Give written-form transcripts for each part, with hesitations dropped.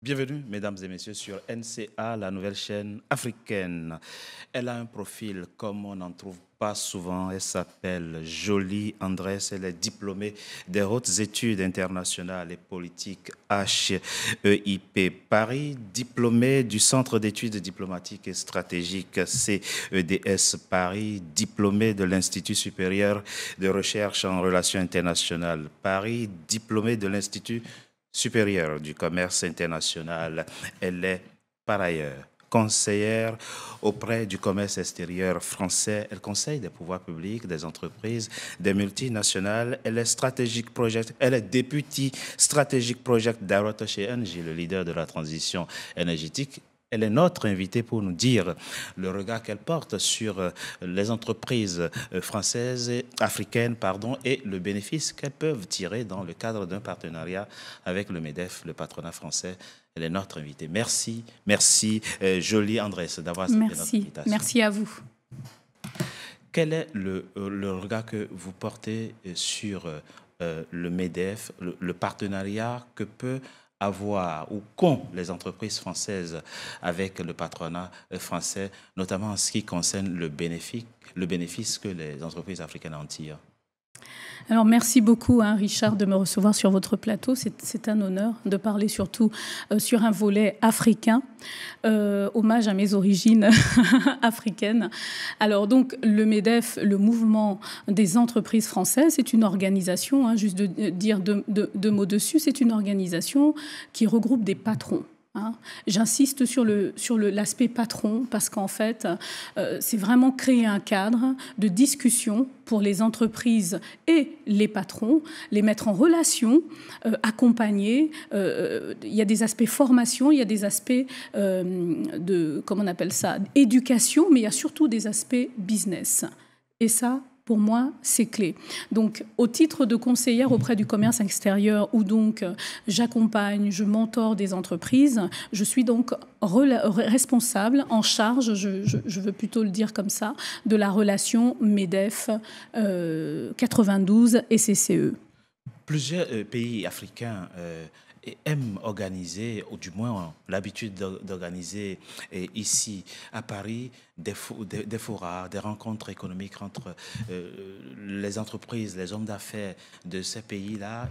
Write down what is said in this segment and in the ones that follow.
Bienvenue, mesdames et messieurs, sur NCA, la nouvelle chaîne africaine. Elle a un profil comme on n'en trouve pas souvent. Elle s'appelle Jolie Andrès. Elle est diplômée des hautes études internationales et politiques HEIP Paris, diplômée du Centre d'études diplomatiques et stratégiques CEDS Paris, diplômée de l'Institut supérieur de recherche en relations internationales Paris, diplômée de l'Institut supérieure du commerce international. Elle est par ailleurs conseillère auprès du commerce extérieur français. Elle conseille des pouvoirs publics, des entreprises, des multinationales. Elle est strategic project. Elle est députée strategic project director chez Engie, le leader de la transition énergétique. Elle est notre invitée pour nous dire le regard qu'elle porte sur les entreprises françaises, africaines, et le bénéfice qu'elles peuvent tirer dans le cadre d'un partenariat avec le MEDEF, le patronat français. Elle est notre invitée. Merci, Jolie Andrès, d'avoir accepté notre invitation. Merci à vous. Quel est le regard que vous portez sur le MEDEF, le partenariat que peut avoir ou qu'ont les entreprises françaises avec le patronat français, notamment en ce qui concerne le bénéfice que les entreprises africaines en tirent? Alors, merci beaucoup, Richard, de me recevoir sur votre plateau. C'est un honneur de parler surtout sur un volet africain. Hommage à mes origines africaines. Alors, donc, le MEDEF, le mouvement des entreprises françaises, c'est une organisation, juste de dire deux mots dessus, c'est une organisation qui regroupe des patrons. J'insiste sur l'aspect patron parce qu'en fait, c'est vraiment créer un cadre de discussion pour les entreprises et les patrons, les mettre en relation, accompagner. Il y a des aspects formation, il y a des aspects éducation, mais il y a surtout des aspects business. Et ça, pour moi, c'est clé. Donc, au titre de conseillère auprès du commerce extérieur, où donc j'accompagne, je mentore des entreprises, je suis donc responsable, en charge, je veux plutôt le dire comme ça, de la relation MEDEF 92 et CCE. Plusieurs pays africains aiment organiser, ou du moins ont l'habitude d'organiser ici à Paris des forats, des rencontres économiques entre les entreprises, les hommes d'affaires de ces pays-là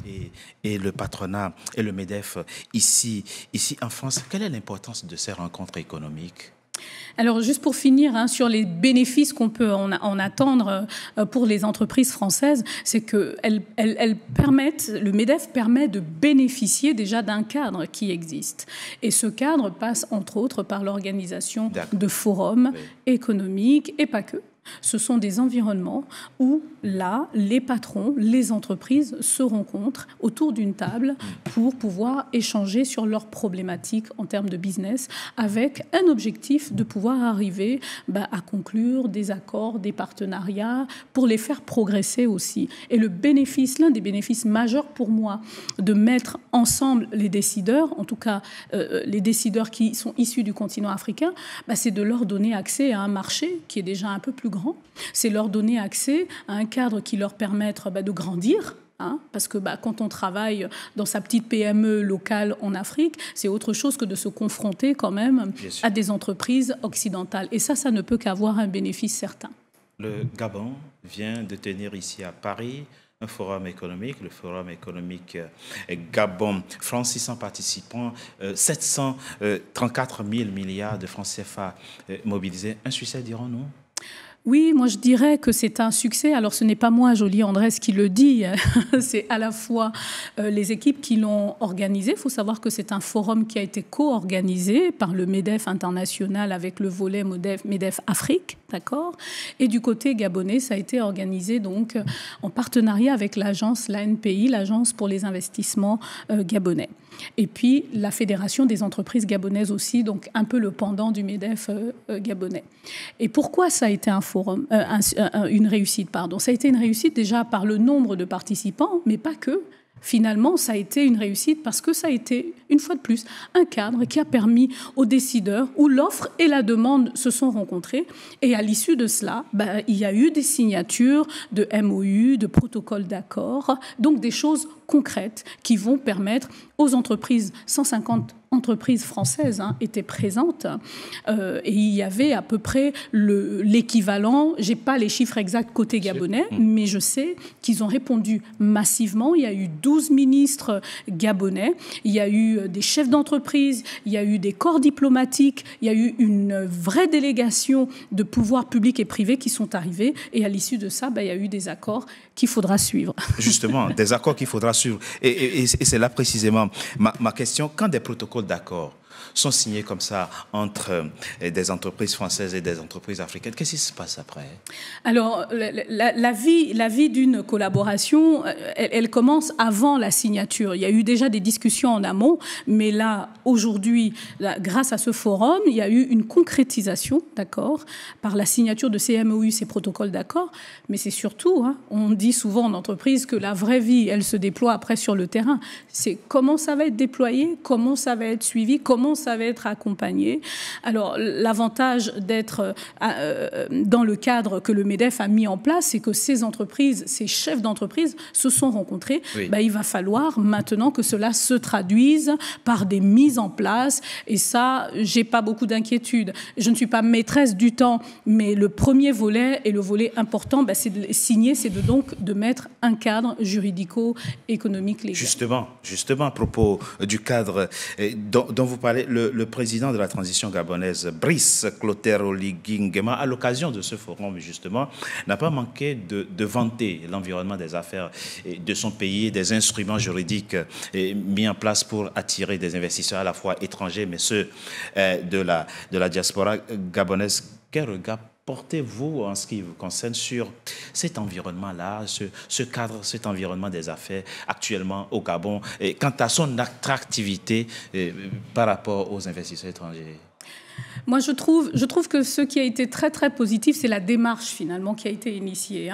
et le patronat et le MEDEF ici en France. Quelle est l'importance de ces rencontres économiques ? Alors, juste pour finir, sur les bénéfices qu'on peut en attendre pour les entreprises françaises, c'est qu'elles permettent, le MEDEF permet de bénéficier déjà d'un cadre qui existe. Et ce cadre passe, entre autres, par l'organisation de forums économiques et pas que. Ce sont des environnements où, là, les patrons, les entreprises se rencontrent autour d'une table pour pouvoir échanger sur leurs problématiques en termes de business avec un objectif de pouvoir arriver à conclure des accords, des partenariats pour les faire progresser aussi. Et le bénéfice, l'un des bénéfices majeurs pour moi de mettre ensemble les décideurs, en tout cas les décideurs qui sont issus du continent africain, c'est de leur donner accès à un marché qui est déjà un peu plus grand. C'est leur donner accès à un cadre qui leur permette de grandir. Parce que quand on travaille dans sa petite PME locale en Afrique, c'est autre chose que de se confronter quand même à des entreprises occidentales. Et ça ne peut qu'avoir un bénéfice certain. Le Gabon vient de tenir ici à Paris un forum économique, le forum économique Gabon-France, 600 participants, 734 000 milliards de francs CFA mobilisés. Un succès, dirons-nous ? Oui, moi je dirais que c'est un succès. Alors ce n'est pas moi, Jolie Andrès, qui le dit, c'est à la fois les équipes qui l'ont organisé. Il faut savoir que c'est un forum qui a été co-organisé par le MEDEF international avec le volet MEDEF Afrique, d'accord ? Et du côté gabonais, ça a été organisé donc en partenariat avec l'ANPI, l'Agence pour les investissements gabonais. Et puis la Fédération des entreprises gabonaises aussi, donc un peu le pendant du MEDEF gabonais. Et pourquoi ça a été une réussite, Ça a été une réussite déjà par le nombre de participants, mais pas que. Finalement, ça a été une réussite parce que ça a été, une fois de plus, un cadre qui a permis aux décideurs, où l'offre et la demande se sont rencontrées. Et à l'issue de cela, il y a eu des signatures de MOU, de protocoles d'accord, donc des choses concrètes qui vont permettre aux entreprises, 150 entreprises françaises étaient présentes et il y avait à peu près l'équivalent, je n'ai pas les chiffres exacts côté gabonais, mais je sais qu'ils ont répondu massivement. Il y a eu 12 ministres gabonais, il y a eu des chefs d'entreprise, il y a eu des corps diplomatiques, il y a eu une vraie délégation de pouvoirs publics et privés qui sont arrivés et à l'issue de ça, il y a eu des accords qu'il faudra suivre. Justement, des accords qu'il faudra suivre. Et c'est là précisément ma question. Quand des protocoles d'accord sont signés comme ça entre des entreprises françaises et des entreprises africaines, qu'est-ce qui se passe après? Alors, la vie d'une collaboration, elle commence avant la signature. Il y a eu déjà des discussions en amont, mais là, aujourd'hui, grâce à ce forum, il y a eu une concrétisation, d'accord, par la signature de ces MOU, ces protocoles d'accord, mais c'est surtout, on dit souvent en entreprise que la vraie vie, elle se déploie après sur le terrain. C'est comment ça va être déployé, comment ça va être suivi, comment ça va être accompagné. Alors, l'avantage d'être dans le cadre que le MEDEF a mis en place, c'est que ces entreprises, ces chefs d'entreprise se sont rencontrés. Oui. Il va falloir maintenant que cela se traduise par des mises en place. Et ça, j'ai pas beaucoup d'inquiétude. Je ne suis pas maîtresse du temps, mais le premier volet et le volet important, c'est de signer, c'est de mettre un cadre juridico-économique légal. Justement, à propos du cadre dont vous parlez, le président de la transition gabonaise, Brice Clotaire Oligui Nguema, à l'occasion de ce forum, justement, n'a pas manqué de vanter l'environnement des affaires de son pays, des instruments juridiques mis en place pour attirer des investisseurs à la fois étrangers, mais ceux de la diaspora gabonaise. Quel regard portez-vous en ce qui vous concerne sur cet environnement-là, ce cadre, cet environnement des affaires actuellement au Gabon, et quant à son attractivité par rapport aux investisseurs étrangers? Moi, je trouve que ce qui a été très, très positif, c'est la démarche, finalement, qui a été initiée.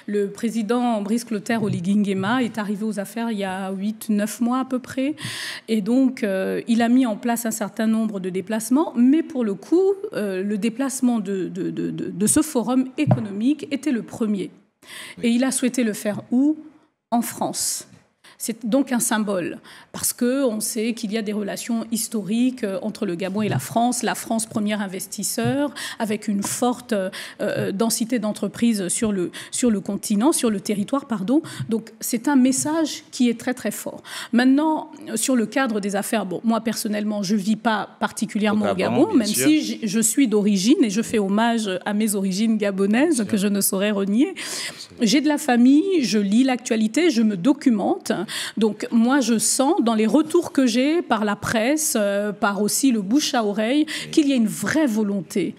Le président Brice Clotaire Oligui Nguema est arrivé aux affaires il y a 8-9 mois à peu près. Et donc, il a mis en place un certain nombre de déplacements. Mais pour le coup, le déplacement de ce forum économique était le premier. Et il a souhaité le faire où? En France. C'est donc un symbole, parce qu'on sait qu'il y a des relations historiques entre le Gabon et la France premier investisseur, avec une forte densité d'entreprises sur le continent, sur le territoire, pardon. Donc c'est un message qui est très très fort. Maintenant, sur le cadre des affaires, moi personnellement, je ne vis pas particulièrement au Gabon, même si je suis d'origine, et je fais hommage à mes origines gabonaises, que je ne saurais renier. J'ai de la famille, je lis l'actualité, je me documente. Donc moi, je sens dans les retours que j'ai par la presse, par aussi le bouche à oreille, qu'il y a une vraie volonté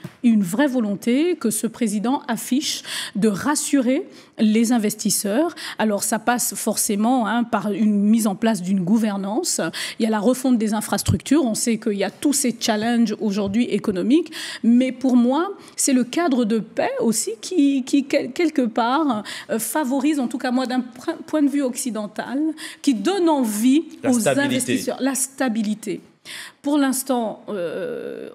que ce président affiche de rassurer les investisseurs. Alors ça passe forcément par une mise en place d'une gouvernance. Il y a la refonte des infrastructures. On sait qu'il y a tous ces challenges aujourd'hui économiques. Mais pour moi, c'est le cadre de paix aussi qui quelque part, favorise, en tout cas moi d'un point de vue occidental, qui donne envie aux investisseurs. La stabilité. Pour l'instant,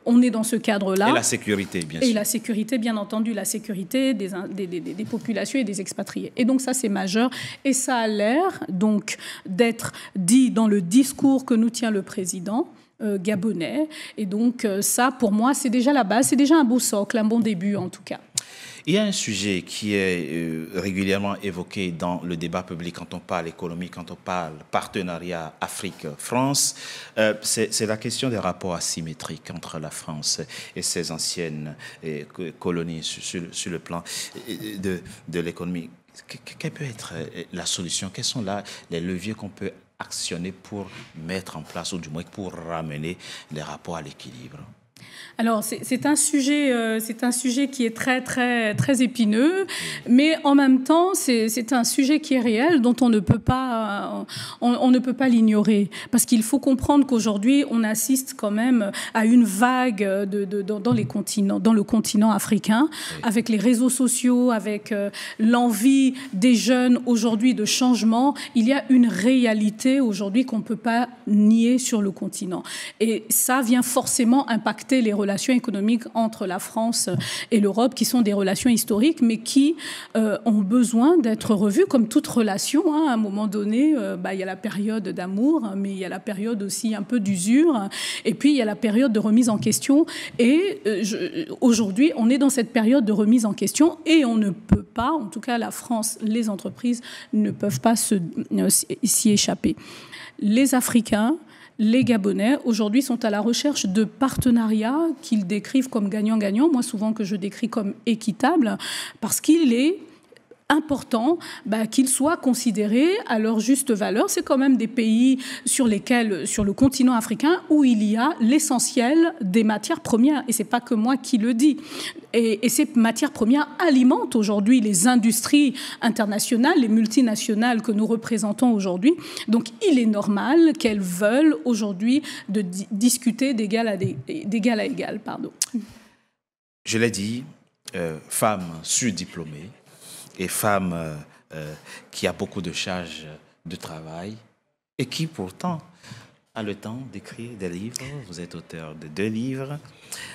on est dans ce cadre-là. Et la sécurité, bien sûr. Et la sécurité, bien entendu, la sécurité des populations et des expatriés. Et donc ça, c'est majeur. Et ça a l'air donc d'être dit dans le discours que nous tient le président gabonais. Et donc ça, pour moi, c'est déjà la base, c'est déjà un beau socle, un bon début en tout cas. Il y a un sujet qui est régulièrement évoqué dans le débat public quand on parle économie, quand on parle partenariat Afrique-France. C'est la question des rapports asymétriques entre la France et ses anciennes colonies sur le plan de l'économie. Quelle peut être la solution? Quels sont là les leviers qu'on peut actionner pour mettre en place, ou du moins pour ramener les rapports à l'équilibre? Alors, c'est un sujet qui est très, très, très épineux, mais en même temps, c'est un sujet qui est réel, dont on ne peut pas l'ignorer. Parce qu'il faut comprendre qu'aujourd'hui, on assiste quand même à une vague dans le continent africain, avec les réseaux sociaux, avec l'envie des jeunes aujourd'hui de changement. Il y a une réalité aujourd'hui qu'on ne peut pas nier sur le continent. Et ça vient forcément impacter les relations économiques entre la France et l'Europe, qui sont des relations historiques, mais qui ont besoin d'être revues comme toute relation. Hein. À un moment donné, il y a la période d'amour, mais il y a la période aussi un peu d'usure, et puis il y a la période de remise en question. Et aujourd'hui, on est dans cette période de remise en question, et on ne peut pas, en tout cas la France, les entreprises ne peuvent pas s'y échapper. Les Africains, les Gabonais, aujourd'hui, sont à la recherche de partenariats qu'ils décrivent comme gagnant-gagnant, moi souvent que je décris comme équitable, parce qu'il est important qu'ils soient considérés à leur juste valeur. C'est quand même des pays sur le continent africain, où il y a l'essentiel des matières premières. Et ce n'est pas que moi qui le dis. Et ces matières premières alimentent aujourd'hui les industries internationales, les multinationales que nous représentons aujourd'hui. Donc il est normal qu'elles veulent aujourd'hui discuter d'égal à égal. Je l'ai dit, femme surdiplômée, et femme qui a beaucoup de charges de travail et qui pourtant a le temps d'écrire des livres. Vous êtes auteur de 2 livres.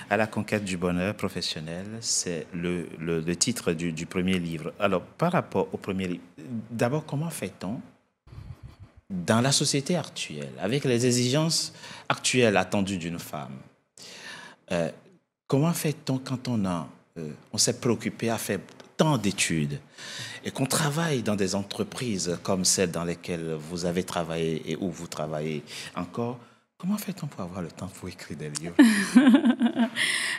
À la conquête du bonheur professionnel, c'est le titre du premier livre. Alors, par rapport au premier livre, d'abord, comment fait-on dans la société actuelle, avec les exigences actuelles attendues d'une femme? Comment fait-on quand on s'est préoccupé à faire tant d'études et qu'on travaille dans des entreprises comme celles dans lesquelles vous avez travaillé et où vous travaillez encore? Comment fait-on pour avoir le temps pour écrire des livres?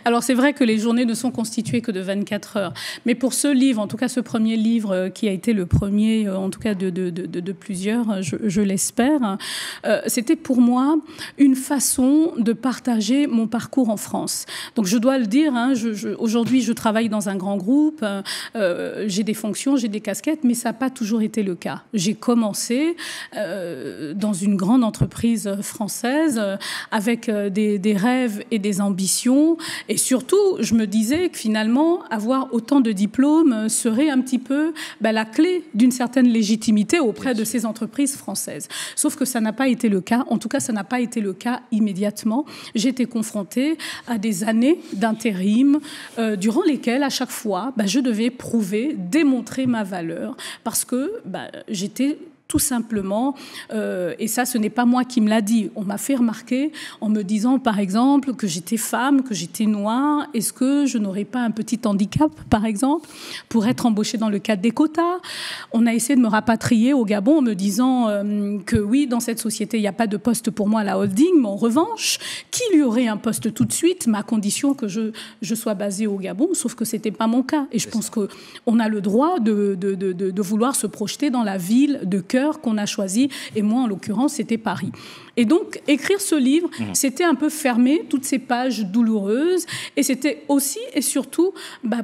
Alors c'est vrai que les journées ne sont constituées que de 24 heures. Mais pour ce livre, en tout cas ce premier livre qui a été le premier, en tout cas de plusieurs, je l'espère, c'était pour moi une façon de partager mon parcours en France. Donc je dois le dire, aujourd'hui je travaille dans un grand groupe, j'ai des fonctions, j'ai des casquettes, mais ça n'a pas toujours été le cas. J'ai commencé dans une grande entreprise française, avec des rêves et des ambitions. Et surtout, je me disais que finalement, avoir autant de diplômes serait un petit peu la clé d'une certaine légitimité auprès de ces entreprises françaises. Sauf que ça n'a pas été le cas. En tout cas, ça n'a pas été le cas immédiatement. J'ai été confrontée à des années d'intérim durant lesquelles, à chaque fois, je devais prouver, démontrer ma valeur parce que j'étais tout simplement, et ça, ce n'est pas moi qui me l'a dit. On m'a fait remarquer en me disant, par exemple, que j'étais femme, que j'étais noire. Est-ce que je n'aurais pas un petit handicap, par exemple, pour être embauchée dans le cadre des quotas? On a essayé de me rapatrier au Gabon en me disant que oui, dans cette société, il n'y a pas de poste pour moi à la holding, mais en revanche, qu'il y aurait un poste tout de suite, mais à condition que je sois basée au Gabon, sauf que ce n'était pas mon cas. Et je pense qu'on a le droit de vouloir se projeter dans la ville de cœur qu'on a choisi, et moi en l'occurrence c'était Paris. Et donc écrire ce livre, c'était un peu fermer toutes ces pages douloureuses, et c'était aussi et surtout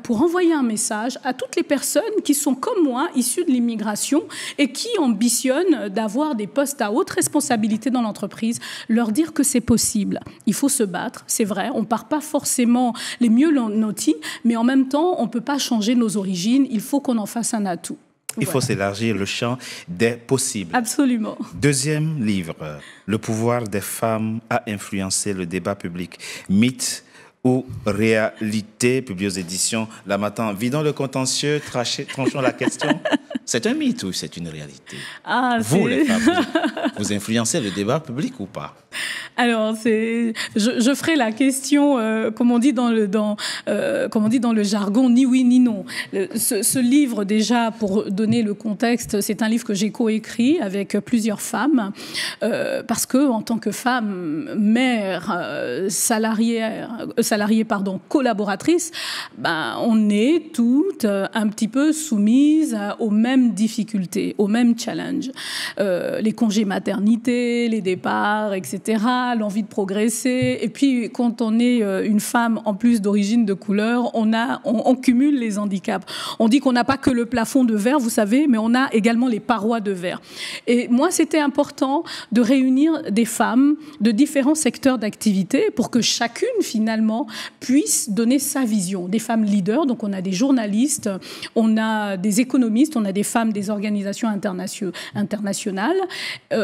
pour envoyer un message à toutes les personnes qui sont comme moi issues de l'immigration et qui ambitionnent d'avoir des postes à haute responsabilité dans l'entreprise, leur dire que c'est possible. Il faut se battre, c'est vrai, on part pas forcément les mieux lotis, mais en même temps on peut pas changer nos origines, il faut qu'on en fasse un atout. Il faut s'élargir le champ des possibles. Absolument. 2e livre, Le pouvoir des femmes a influencé le débat public. Mythe ou réalité, publié aux éditions L'Harmattan. Vidons le contentieux, tranchons la question. C'est un mythe ou c'est une réalité? Vous, les femmes, vous influencez le débat public ou pas? Alors, je ferai la question, comme on dit dans le jargon, ni oui ni non. Ce livre, déjà, pour donner le contexte, c'est un livre que j'ai coécrit avec plusieurs femmes, parce que en tant que femme, mère, collaboratrice, on est toutes un petit peu soumises aux mêmes difficultés, aux mêmes challenges. Les congés maternité, les départs, etc., l'envie de progresser. Et puis, quand on est une femme, en plus d'origine de couleur, on cumule les handicaps. On dit qu'on n'a pas que le plafond de verre, vous savez, mais on a également les parois de verre. Et moi, c'était important de réunir des femmes de différents secteurs d'activité pour que chacune, finalement, puisse donner sa vision. Des femmes leaders, donc on a des journalistes, on a des économistes, on a des femmes des organisations internationales.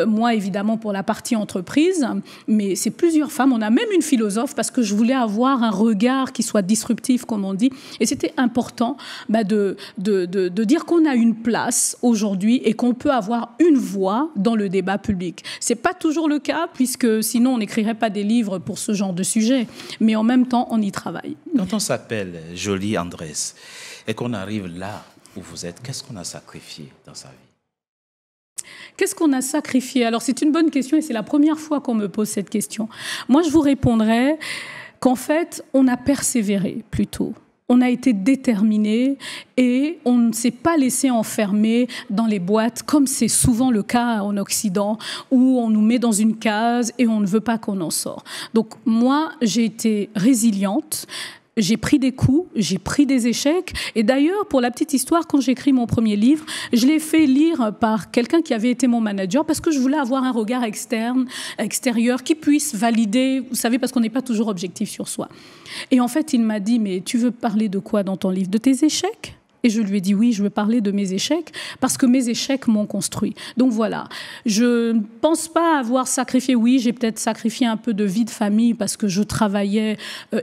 Moi, évidemment, pour la partie entreprise, mais c'est plusieurs femmes. On a même une philosophe parce que je voulais avoir un regard qui soit disruptif, comme on dit. Et c'était important de dire qu'on a une place aujourd'hui et qu'on peut avoir une voix dans le débat public. C'est pas toujours le cas, puisque sinon on n'écrirait pas des livres pour ce genre de sujet. Mais en même temps, on y travaille. Quand on s'appelle Jolie Andrés et qu'on arrive là où vous êtes, qu'est-ce qu'on a sacrifié dans sa vie? Qu'est-ce qu'on a sacrifié? Alors, c'est une bonne question et c'est la première fois qu'on me pose cette question. Moi, je vous répondrais qu'en fait, on a persévéré plutôt. On a été déterminé et on ne s'est pas laissé enfermer dans les boîtes, comme c'est souvent le cas en Occident, où on nous met dans une case et on ne veut pas qu'on en sorte. Donc, moi, j'ai été résiliente. J'ai pris des coups, j'ai pris des échecs. Et d'ailleurs, pour la petite histoire, quand j'ai écrit mon premier livre, je l'ai fait lire par quelqu'un qui avait été mon manager parce que je voulais avoir un regard extérieur, qui puisse valider, vous savez, parce qu'on n'est pas toujours objectif sur soi. Et en fait, il m'a dit, mais tu veux parler de quoi dans ton livre? De tes échecs? Et je lui ai dit oui, je veux parler de mes échecs parce que mes échecs m'ont construit. Donc voilà, je ne pense pas avoir sacrifié, oui, j'ai peut-être sacrifié un peu de vie de famille parce que je travaillais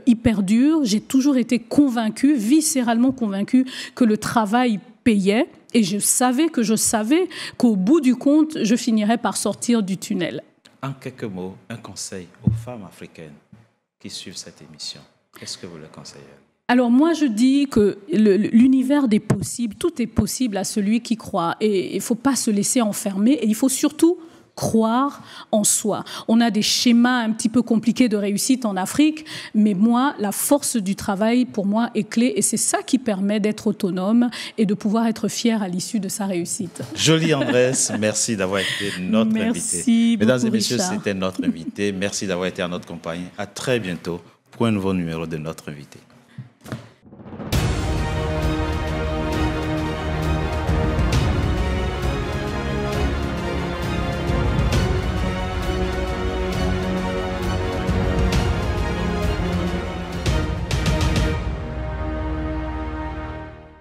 hyper dur. J'ai toujours été convaincue, viscéralement convaincue que le travail payait et je savais qu'au bout du compte, je finirais par sortir du tunnel. En quelques mots, un conseil aux femmes africaines qui suivent cette émission. Qu'est-ce que vous leur conseillez? Alors moi, je dis que l'univers des possibles, tout est possible à celui qui croit. Et il ne faut pas se laisser enfermer et il faut surtout croire en soi. On a des schémas un petit peu compliqués de réussite en Afrique, mais moi, la force du travail, pour moi, est clé et c'est ça qui permet d'être autonome et de pouvoir être fier à l'issue de sa réussite. Jolie Andrés, merci d'avoir été notre invitée. Mesdames et messieurs, Richard. c'était notre invité. Merci d'avoir été à notre compagnie. À très bientôt pour un nouveau numéro de notre invité.